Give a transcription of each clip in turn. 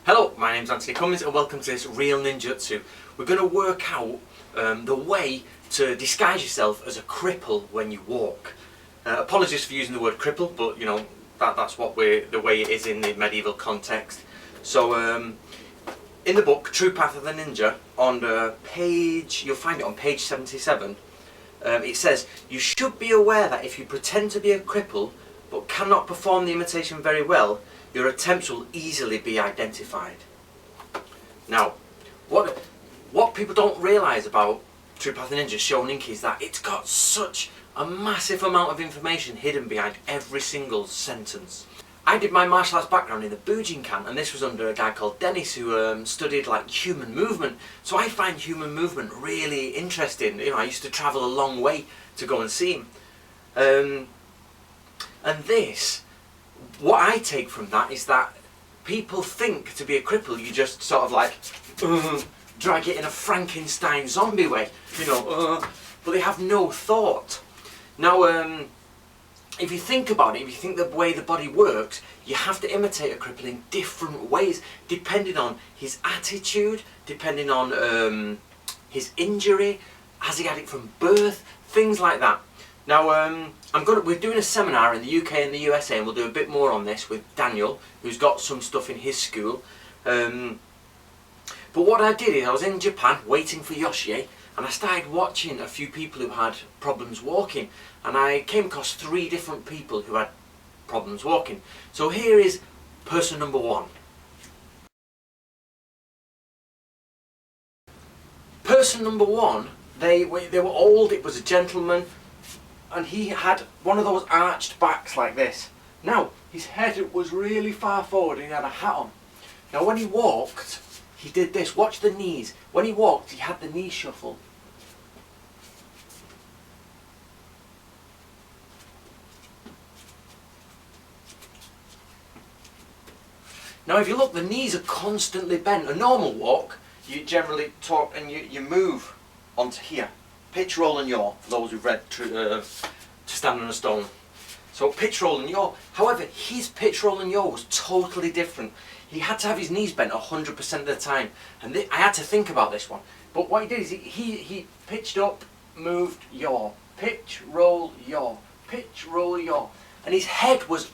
Hello, my name's Anthony Cummins and welcome to this Real Ninjutsu. We're going to work out the way to disguise yourself as a cripple when you walk. Apologies for using the word cripple, but you know that's what the way it is in the medieval context. So in the book True Path of the Ninja, on the page, you'll find it on page 77. It says, you should be aware that if you pretend to be a cripple but cannot perform the imitation very well, your attempts will easily be identified. Now, what people don't realise about True Path of the Ninja Shoninki is that it's got such a massive amount of information hidden behind every single sentence. I did my martial arts background in the Bujinkan, and this was under a guy called Dennis who studied like human movement. So I find human movement really interesting. You know, I used to travel a long way to go and see him. And this, what I take from that is that people think to be a cripple you just sort of like drag it in a Frankenstein zombie way, you know, but they have no thought. Now, if you think about it, if you think the way the body works, you have to imitate a cripple in different ways, depending on his attitude, depending on his injury, has he had it from birth, things like that. Now, we're doing a seminar in the UK and the USA, and we'll do a bit more on this with Daniel, who's got some stuff in his school. But what I did is I was in Japan waiting for Yoshie, and I started watching a few people who had problems walking, and I came across 3 different people who had problems walking. So here is person number 1. Person number 1, they were old. It was a gentleman, and he had one of those arched backs like this. Now, his head was really far forward and he had a hat on. Now when he walked, he did this. Watch the knees. When he walked, he had the knee shuffle. Now if you look, the knees are constantly bent. A normal walk, you generally talk and you move onto here. Pitch, roll and yaw, for those who've read To Stand on a Stone. So pitch, roll and yaw. However, his pitch, roll and yaw was totally different. He had to have his knees bent 100% of the time. And I had to think about this one. But what he did is he pitched up, moved, yaw. Pitch, roll, yaw. Pitch, roll, yaw. And his head was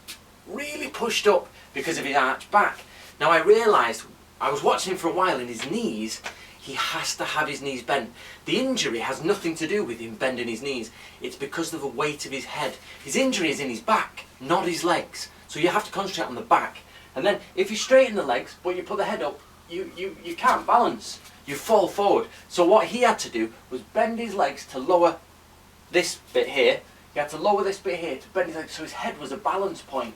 really pushed up because of his arched back. Now I realised, I was watching him for a while, and his knees, he has to have his knees bent. The injury has nothing to do with him bending his knees. It's because of the weight of his head. His injury is in his back, not his legs. So you have to concentrate on the back. And then if you straighten the legs, but you put the head up, you can't balance. You fall forward. So what he had to do was bend his legs to lower this bit here. He had to lower this bit here to bend his legs so his head was a balance point.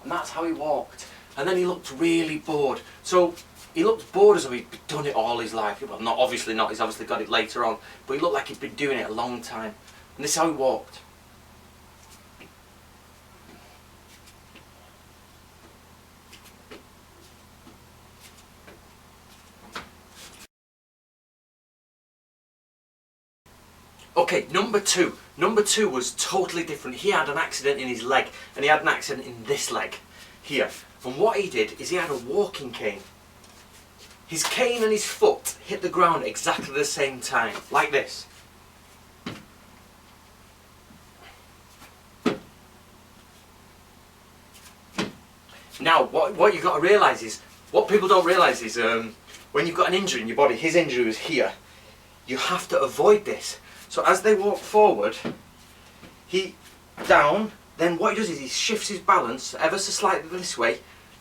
And that's how he walked. And then he looked really bored. So he looked bored as though he'd done it all his life. Well, obviously not, he's obviously got it later on, but he looked like he'd been doing it a long time. And this is how he walked. Okay, number 2. Number 2 was totally different. He had an accident in his leg, and he had an accident in this leg, here. And what he did is he had a walking cane. His cane and his foot hit the ground exactly the same time, like this. Now, what you've got to realise is, what people don't realise is, when you've got an injury in your body, his injury was here, you have to avoid this. So as they walk forward, he down, then what he does is he shifts his balance ever so slightly this way,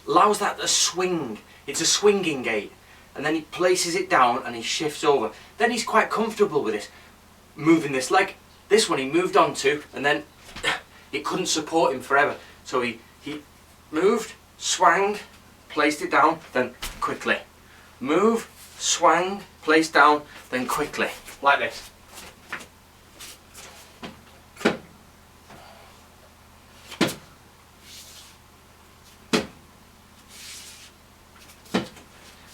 allows that to swing. It's a swinging gait. And then he places it down and he shifts over. Then he's quite comfortable with this, moving this leg. This one he moved on to, and then it couldn't support him forever. So he moved, swang, placed it down, then quickly. Move, swang, placed down, then quickly. Like this.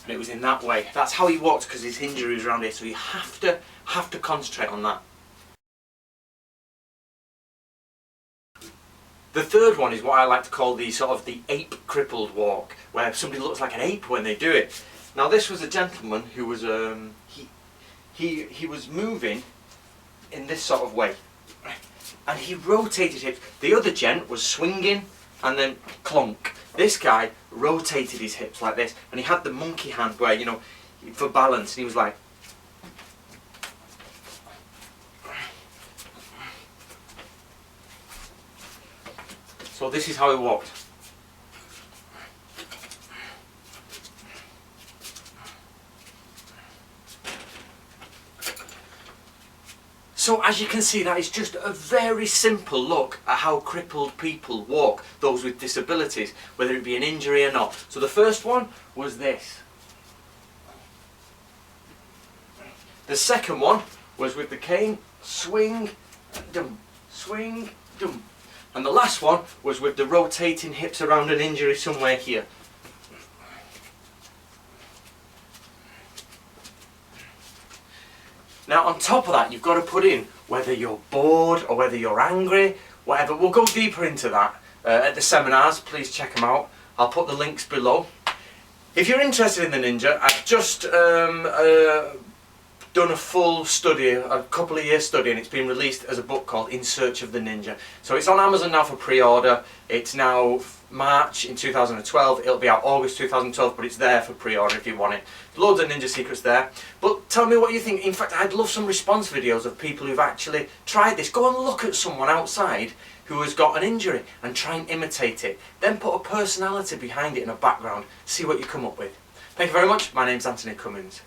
And it was in that way. That's how he walked, because his injury was around here. So you have to concentrate on that. The third one is what I like to call the sort of the ape crippled walk, where somebody looks like an ape when they do it. Now this was a gentleman who was he was moving in this sort of way, and he rotated hips. The other gent was swinging and then clunk. This guy rotated his hips like this, and he had the monkey hand where, you know, for balance, and he was like. So this is how he walked. So as you can see, that is just a very simple look at how crippled people walk, those with disabilities, whether it be an injury or not. So the first one was this. The second one was with the cane, swing, dum, swing, dum. And the last one was with the rotating hips around an injury somewhere here. Now on top of that, you've got to put in whether you're bored or whether you're angry, whatever. We'll go deeper into that at the seminars. Please check them out. I'll put the links below. If you're interested in the Ninja, I've just done a full study, a couple of years study, and it's been released as a book called In Search of the Ninja. So it's on Amazon now for pre-order. It's now March in 2012, it'll be out August 2012, but it's there for pre-order if you want it. Loads of ninja secrets there. But tell me what you think. In fact, I'd love some response videos of people who've actually tried this. Go and look at someone outside who has got an injury and try and imitate it. Then put a personality behind it in a background. See what you come up with. Thank you very much. My name's Anthony Cummins.